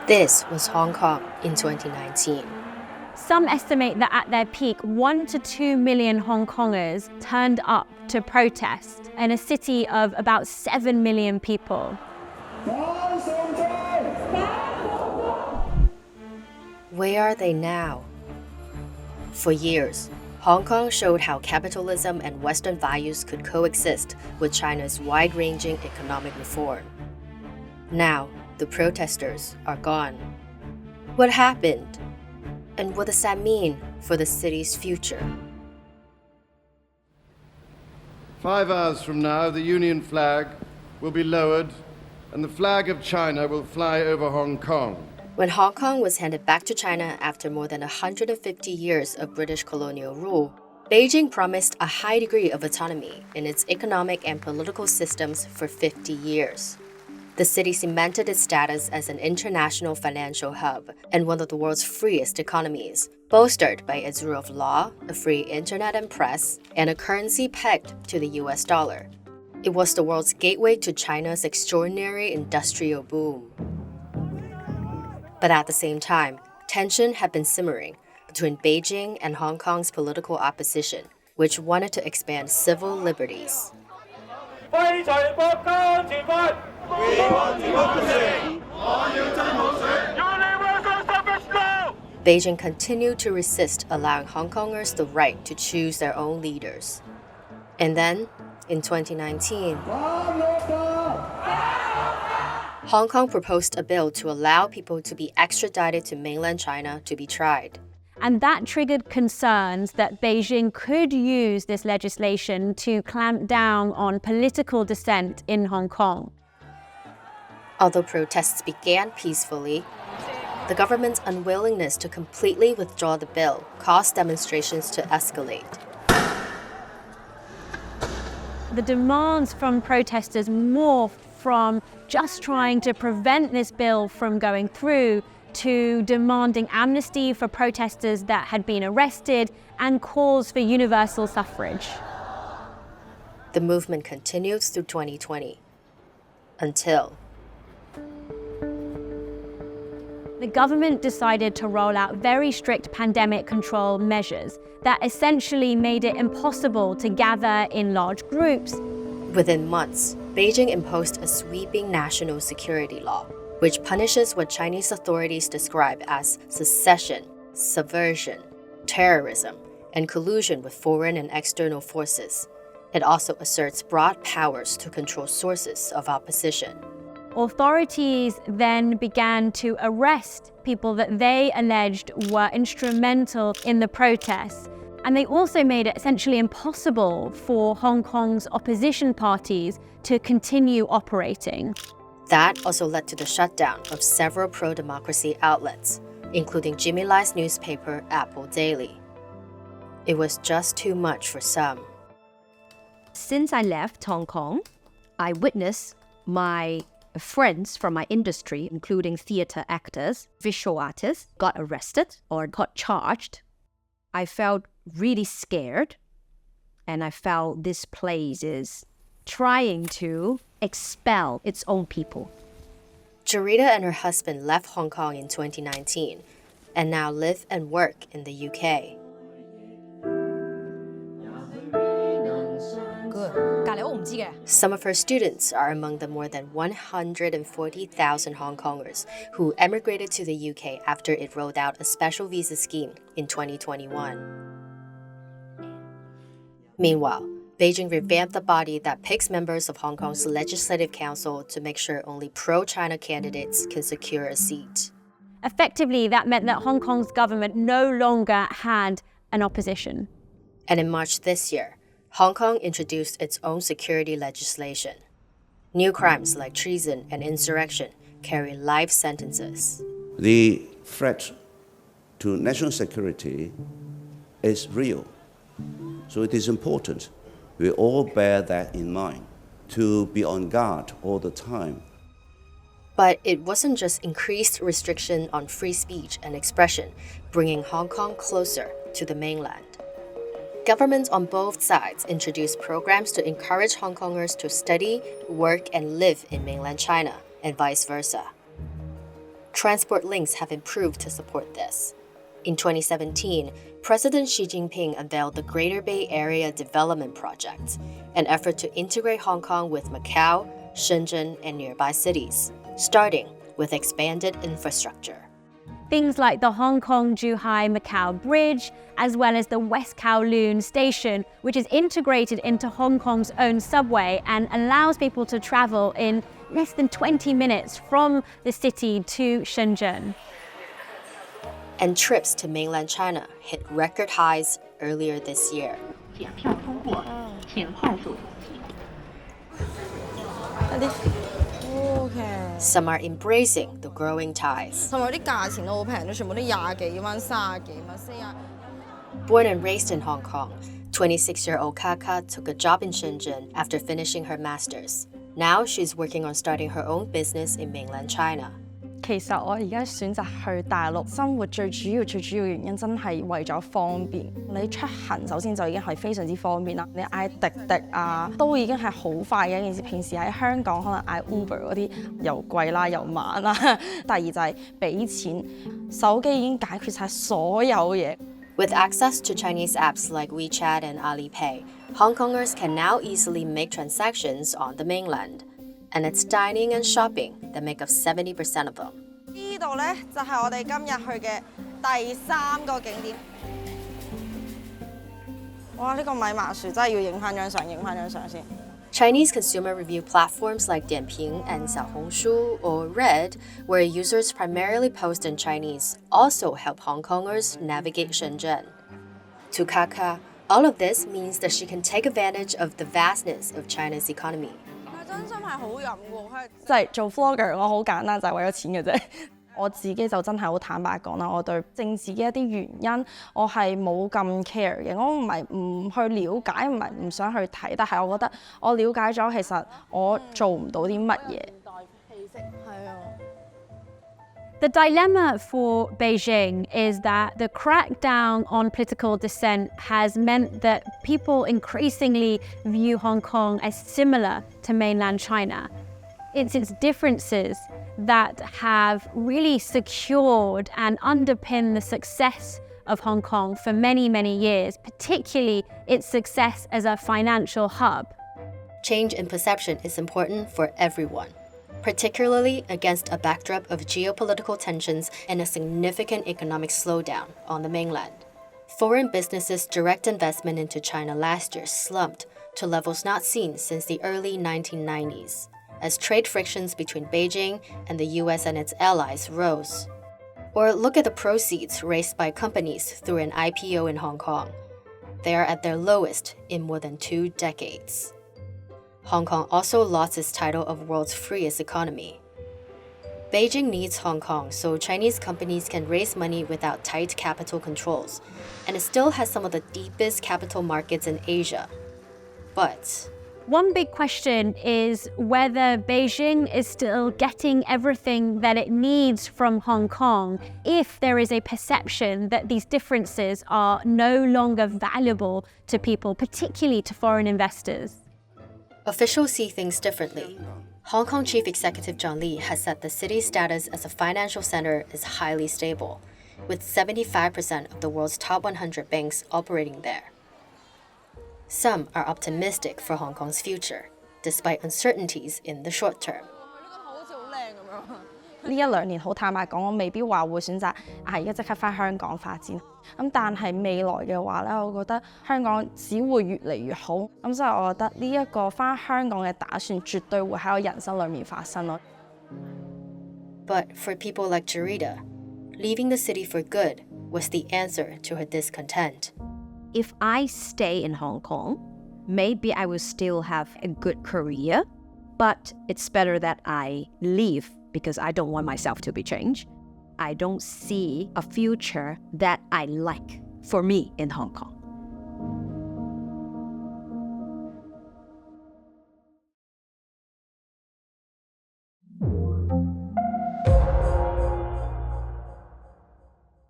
This was Hong Kong in 2019. Some estimate that at their peak, 1 to 2 million Hong Kongers turned up to protest in a city of about 7 million people. Where are they now? For years, Hong Kong showed how capitalism and Western values could coexist with China's wide-ranging economic reform. Now, the protesters are gone. What happened? And what does that mean for the city's future? 5 hours from now, the Union flag will be lowered and the flag of China will fly over Hong Kong. When Hong Kong was handed back to China after more than 150 years of British colonial rule, Beijing promised a high degree of autonomy in its economic and political systems for 50 years. The city cemented its status as an international financial hub and one of the world's freest economies, bolstered by its rule of law, a free internet and press, and a currency pegged to the US dollar. It was the world's gateway to China's extraordinary industrial boom. But at the same time, tension had been simmering between Beijing and Hong Kong's political opposition, which wanted to expand civil liberties. We want democracy! Universal suffrage law! Beijing continued to resist allowing Hong Kongers the right to choose their own leaders. And then, in 2019, Hong Kong proposed a bill to allow people to be extradited to mainland China to be tried. And that triggered concerns that Beijing could use this legislation to clamp down on political dissent in Hong Kong. Although protests began peacefully, the government's unwillingness to completely withdraw the bill caused demonstrations to escalate. The demands from protesters morphed from just trying to prevent this bill from going through to demanding amnesty for protesters that had been arrested and calls for universal suffrage. The movement continued through 2020, until the government decided to roll out very strict pandemic control measures that essentially made it impossible to gather in large groups. Within months, Beijing imposed a sweeping national security law, which punishes what Chinese authorities describe as secession, subversion, terrorism, and collusion with foreign and external forces. It also asserts broad powers to control sources of opposition. Authorities then began to arrest people that they alleged were instrumental in the protests. And they also made it essentially impossible for Hong Kong's opposition parties to continue operating. That also led to the shutdown of several pro-democracy outlets, including Jimmy Lai's newspaper, Apple Daily. It was just too much for some. Since I left Hong Kong, I witnessed my friends from my industry, including theater actors, visual artists, got arrested or got charged. I felt really scared, and I felt this place is trying to expel its own people. Jarita and her husband left Hong Kong in 2019 and now live and work in the UK. Some of her students are among the more than 140,000 Hong Kongers who emigrated to the UK after it rolled out a special visa scheme in 2021. Meanwhile, Beijing revamped the body that picks members of Hong Kong's Legislative Council to make sure only pro-China candidates can secure a seat. Effectively, that meant that Hong Kong's government no longer had an opposition. And in March this year, Hong Kong introduced its own security legislation. New crimes like treason and insurrection carry life sentences. The threat to national security is real. So it is important we all bear that in mind, to be on guard all the time. But it wasn't just increased restriction on free speech and expression, bringing Hong Kong closer to the mainland. Governments on both sides introduced programs to encourage Hong Kongers to study, work, and live in mainland China, and vice versa. Transport links have improved to support this. In 2017, President Xi Jinping unveiled the Greater Bay Area Development Project, an effort to integrate Hong Kong with Macau, Shenzhen, and nearby cities, starting with expanded infrastructure. Things like the Hong Kong-Zhuhai-Macau Bridge, as well as the West Kowloon Station, which is integrated into Hong Kong's own subway and allows people to travel in less than 20 minutes from the city to Shenzhen. And trips to mainland China hit record highs earlier this year. Some are embracing the growing ties. Born and raised in Hong Kong, 26-year-old Kaka took a job in Shenzhen after finishing her master's. Now she's working on starting her own business in mainland China. 其實我而家選擇去大陸生活最主要原因真係為咗方便。你出行首先就已經係非常之方便啦，你嗌滴滴啊都已經係好快嘅一件事。平時喺香港可能嗌 Uber 嗰啲又貴啦又慢啦。第二就係俾錢，手機已經解決晒所有嘢。With access to Chinese apps like WeChat and Alipay, Hong Kongers can now easily make transactions on the mainland. And it's dining and shopping that make up 70% of them. 呢度呢，就係我哋今日去嘅第3個景點。哇！呢個米麻薯真係要影返張相先。Chinese consumer review platforms like Dianping and Xiaohongshu or Red, where users primarily post in Chinese, also help Hong Kongers navigate Shenzhen. To Kaka, all of this means that she can take advantage of the vastness of China's economy. 真心係好飲喎，即係做 vlogger， 我好簡單就係為咗錢嘅啫。我自己就真係好坦白講啦，我對政治嘅一啲原因，我係冇咁 care 嘅。我唔係唔去了解，唔係唔想去睇，但係我覺得我了解咗，其實我做唔到啲乜嘢。The dilemma for Beijing is that the crackdown on political dissent has meant that people increasingly view Hong Kong as similar to mainland China. It's its differences that have really secured and underpinned the success of Hong Kong for many, many years, particularly its success as a financial hub. Change in perception is important for everyone, particularly against a backdrop of geopolitical tensions and a significant economic slowdown on the mainland. Foreign businesses' direct investment into China last year slumped to levels not seen since the early 1990s, as trade frictions between Beijing and the US and its allies rose. Or look at the proceeds raised by companies through an IPO in Hong Kong. They are at their lowest in more than 2 decades. Hong Kong also lost its title of world's freest economy. Beijing needs Hong Kong so Chinese companies can raise money without tight capital controls, and it still has some of the deepest capital markets in Asia. But one big question is whether Beijing is still getting everything that it needs from Hong Kong if there is a perception that these differences are no longer valuable to people, particularly to foreign investors. Officials see things differently. Hong Kong Chief Executive John Lee has said the city's status as a financial center is highly stable, with 75% of the world's top 100 banks operating there. Some are optimistic for Hong Kong's future, despite uncertainties in the short term. 呢1-2年好坦白講，我未必話會選擇而家即刻返香港發展。但係未來嘅話咧，我覺得香港只會越嚟越好。所以我覺得呢一個返香港嘅打算絕對會喺我人生裡面發生咯。But for people like Jarita, leaving the city for good was the answer to her discontent. If I stay in Hong Kong, maybe I will still have a good career, but it's better that I leave because I don't want myself to be changed. I don't see a future that I like for me in Hong Kong.